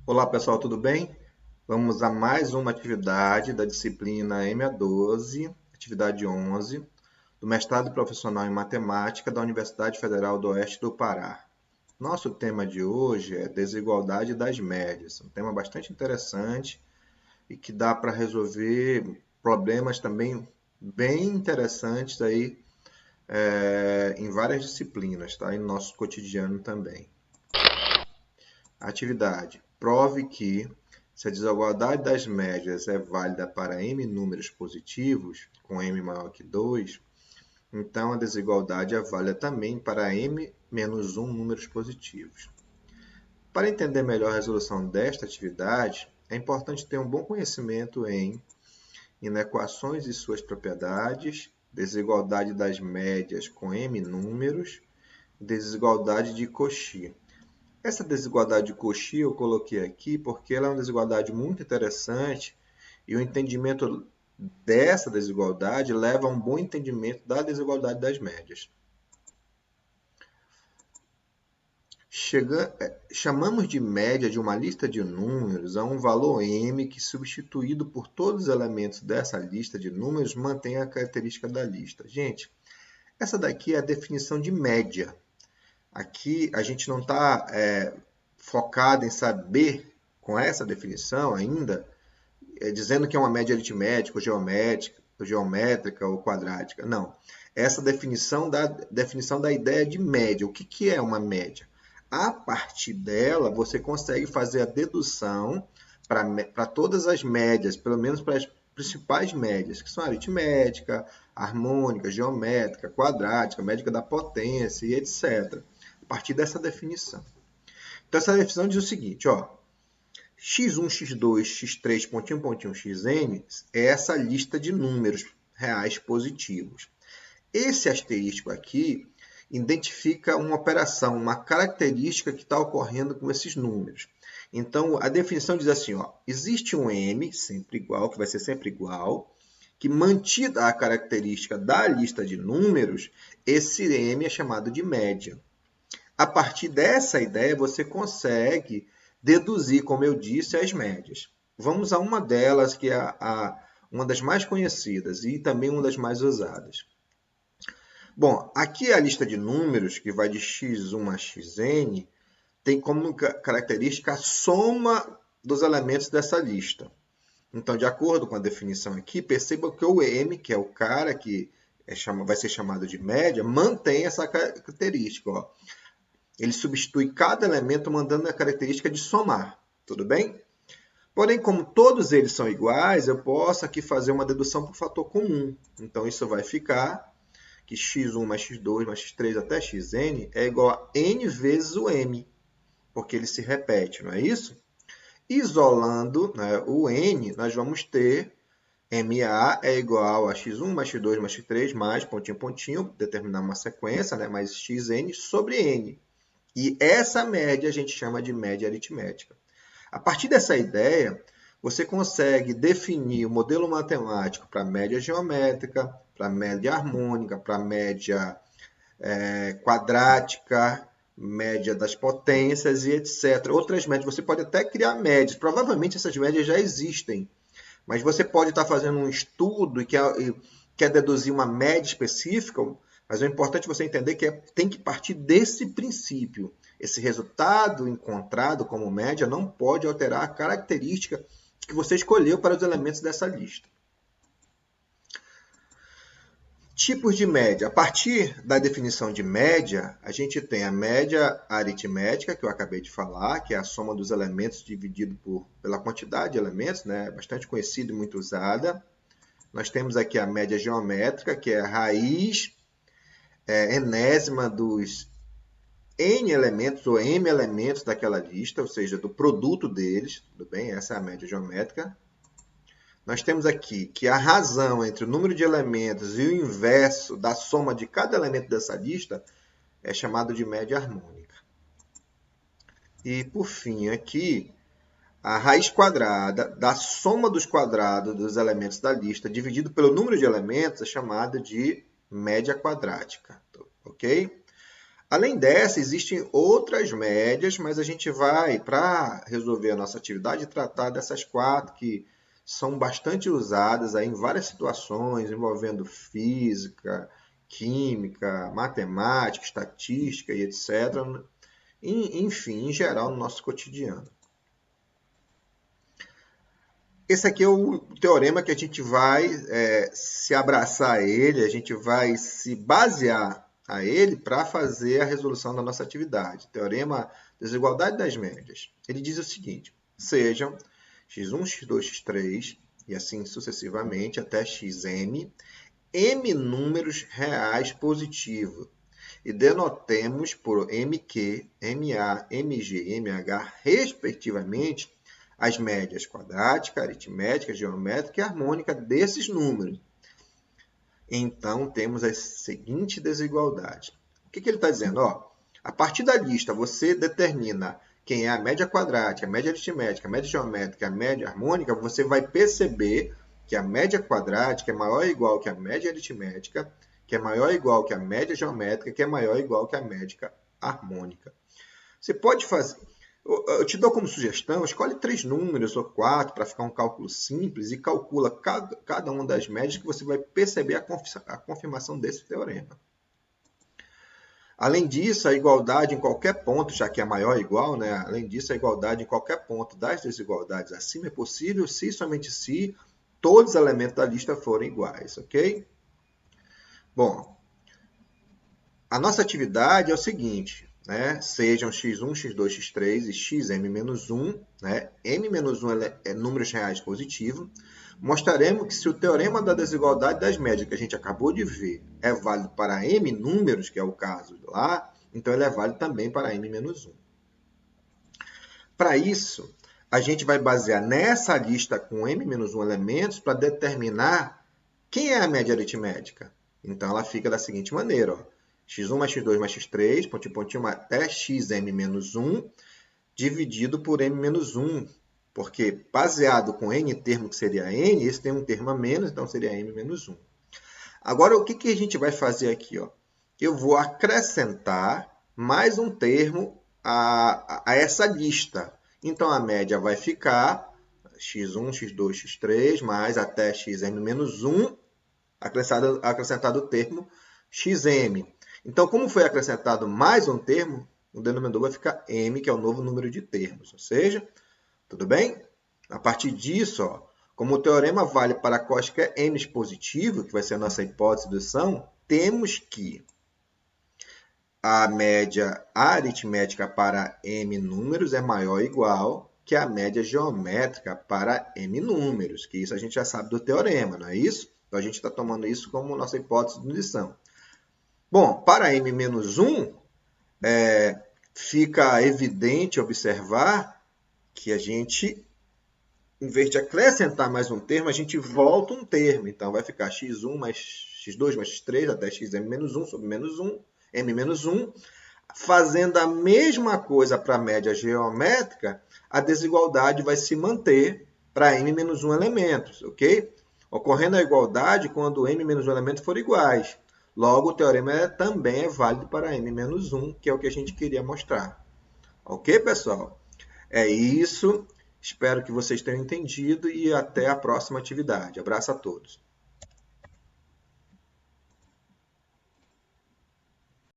Olá pessoal, tudo bem? Vamos a mais uma atividade da disciplina MA12, atividade 11, do mestrado profissional em matemática da Universidade Federal do Oeste do Pará. Nosso tema de hoje é desigualdade das médias, um tema bastante interessante e que dá para resolver problemas também bem interessantes aí em várias disciplinas, tá? E no nosso cotidiano também. Atividade. Prove que, se a desigualdade das médias é válida para m números positivos, com m maior que 2, então a desigualdade é válida também para m menos 1 números positivos. Para entender melhor a resolução desta atividade, é importante ter um bom conhecimento em inequações e suas propriedades, desigualdade das médias com m números, desigualdade de Cauchy. Essa desigualdade de Cauchy eu coloquei aqui porque ela é uma desigualdade muito interessante e o entendimento dessa desigualdade leva a um bom entendimento da desigualdade das médias. Chamamos de média de uma lista de números a um valor m que, substituído por todos os elementos dessa lista de números, mantém a característica da lista. Gente, essa daqui é a definição de média. Aqui a gente não está focado em saber, com essa definição ainda, dizendo que é uma média aritmética, ou geométrica ou quadrática. Não. Essa definição da ideia de média. O que é uma média? A partir dela, você consegue fazer a dedução para todas as médias, pelo menos para as principais médias, que são aritmética, harmônica, geométrica, quadrática, média da potência e etc. A partir dessa definição. Então, essa definição diz o seguinte, ó, x1, x2, x3, pontinho, pontinho, xn é essa lista de números reais positivos. Esse asterisco aqui identifica uma operação, uma característica que está ocorrendo com esses números. Então, a definição diz assim, ó, existe um m, sempre igual, que vai ser sempre igual, que mantida a característica da lista de números, esse m é chamado de média. A partir dessa ideia, você consegue deduzir, como eu disse, as médias. Vamos a uma delas, que é uma das mais conhecidas e também uma das mais usadas. Bom, aqui a lista de números, que vai de x1 a xn, tem como característica a soma dos elementos dessa lista. Então, de acordo com a definição aqui, perceba que o m, que é o cara que vai ser chamado de média, mantém essa característica. Ó. Ele substitui cada elemento mandando a característica de somar, tudo bem? Porém, como todos eles são iguais, eu posso aqui fazer uma dedução por fator comum. Então, isso vai ficar que x1 mais x2 mais x3 até xn é igual a n vezes o m, porque ele se repete, não é isso? Isolando, né, o n, nós vamos ter MA é igual a x1 mais x2 mais x3 mais pontinho, pontinho, determinar uma sequência, né, mais xn sobre n. E essa média a gente chama de média aritmética. A partir dessa ideia, você consegue definir o modelo matemático para média geométrica, para média harmônica, para média quadrática, média das potências e etc. Outras médias, você pode até criar médias. Provavelmente essas médias já existem, mas você pode estar fazendo um estudo e quer deduzir uma média específica, mas é importante você entender que tem que partir desse princípio. Esse resultado encontrado como média não pode alterar a característica que você escolheu para os elementos dessa lista. Tipos de média. A partir da definição de média, a gente tem a média aritmética, que eu acabei de falar, que é a soma dos elementos dividido pela quantidade de elementos, né? Bastante conhecida e muito usada. Nós temos aqui a média geométrica, que é a raiz enésima dos n elementos ou m elementos daquela lista, ou seja, do produto deles, tudo bem? Essa é a média geométrica. Nós temos aqui que a razão entre o número de elementos e o inverso da soma de cada elemento dessa lista é chamado de média harmônica. E, por fim, aqui, a raiz quadrada da soma dos quadrados dos elementos da lista dividido pelo número de elementos é chamada de média quadrática. Ok? Além dessa, existem outras médias, mas a gente vai, para resolver a nossa atividade, tratar dessas 4 que são bastante usadas aí em várias situações, envolvendo física, química, matemática, estatística e etc. Enfim, em geral, no nosso cotidiano. Esse aqui é o teorema que a gente vai se abraçar a ele, a gente vai se basear a ele para fazer a resolução da nossa atividade. Teorema desigualdade das médias. Ele diz o seguinte: sejam x1, x2, x3 e assim sucessivamente até xm, m números reais positivos e denotemos por mq, ma, mg e mh, respectivamente, as médias quadrática, aritmética, geométrica e harmônica desses números. Então, temos as seguintes desigualdades. O que ele está dizendo? A partir da lista, você determina quem é a média quadrática, a média aritmética, a média geométrica, a média harmônica, você vai perceber que a média quadrática é maior ou igual que a média aritmética, que é maior ou igual que a média geométrica, que é maior ou igual que a média harmônica. Você pode fazer... Eu te dou como sugestão, escolhe 3 números ou 4 para ficar um cálculo simples e calcula cada uma das médias que você vai perceber a confirmação desse teorema. Além disso, a igualdade em qualquer ponto, já que é maior ou igual, né? Além disso, a igualdade em qualquer ponto das desigualdades acima é possível se somente se todos os elementos da lista forem iguais, ok? Bom, a nossa atividade é o seguinte, né? Sejam x1, x2, x3 e xm-1, né? m-1 é números reais positivos. Mostraremos que se o teorema da desigualdade das médias que a gente acabou de ver é válido para m números, que é o caso lá, então ele é válido também para m-1. Para isso, a gente vai basear nessa lista com m-1 elementos para determinar quem é a média aritmética. Então, ela fica da seguinte maneira, x1 mais x2 mais x3, pontinho, pontinho, até xm-1, dividido por m-1, porque baseado com n termo, que seria n, esse tem um termo a menos, então seria m-1. Agora, o que a gente vai fazer aqui? Eu vou acrescentar mais um termo a essa lista. Então, a média vai ficar x1, x2, x3, mais até xm-1, acrescentado o termo xm. Então, como foi acrescentado mais um termo, o denominador vai ficar m, que é o novo número de termos. Ou seja, tudo bem? A partir disso, como o teorema vale para quaisquer m's positivos, que vai ser a nossa hipótese de dedução, temos que a média aritmética para m números é maior ou igual que a média geométrica para m números, que isso a gente já sabe do teorema, não é isso? Então, a gente está tomando isso como nossa hipótese de dedução. Bom, para m-1, fica evidente observar que a gente, em vez de acrescentar mais um termo, a gente volta um termo. Então, vai ficar x1 mais x2 mais x3 até xm-1 sobre menos 1, m-1. Fazendo a mesma coisa para a média geométrica, a desigualdade vai se manter para m-1 elementos, ok? Ocorrendo a igualdade quando m-1 elementos forem iguais. Logo, o teorema também é válido para m-1, que é o que a gente queria mostrar. Ok, pessoal? É isso. Espero que vocês tenham entendido e até a próxima atividade. Abraço a todos.